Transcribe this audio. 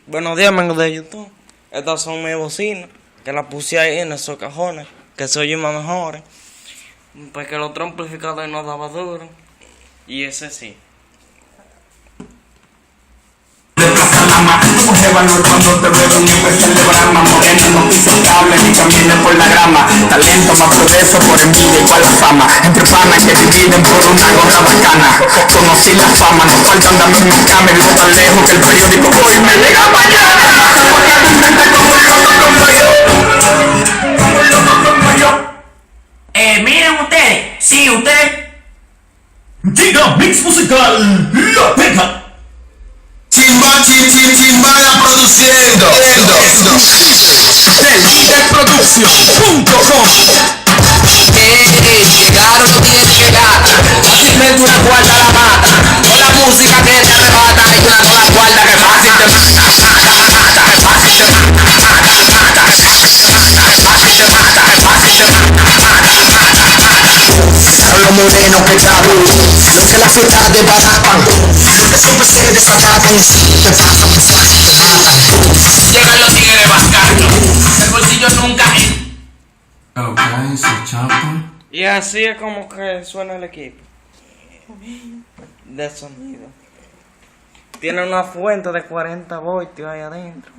Buenos días, amigos de YouTube. Estas son mis bocinas, que las puse ahí en esos cajones, que se oyen más mejores. Porque el otro amplificador no daba duro. Y ese sí. Como se valor cuando te veo en especial de brama. Morena, no pises cable ni camines por la grama. Talento más progreso por envidia igual la fama. Entre panas que dividen por una gorra bacana. Conocí la fama, no faltan dame mi cama. Vivo tan lejos que el periódico hoy me llega mañana. Porque a tu mente como un loco como yo. Como un loco como yo. Miren ustedes, sí, ustedes. Giga Mix Musical La Pega. Chimbala produciendo. Delíderproducción.com. Llegaron, no tienen que llegar. Fácilmente una cuarta la mata. Con la música que te arrebata. Hay una sola cuarta que fácil te mata. Son los morenos que tabú, los que la fiesta desbaratan, los que siempre se desatacan, te pasan muy fácil, te matan. Llegan los tigres bascardos. El bolsillo nunca es. Y así es como que suena el equipo de sonido. Tiene una fuente de 40 voltios ahí adentro.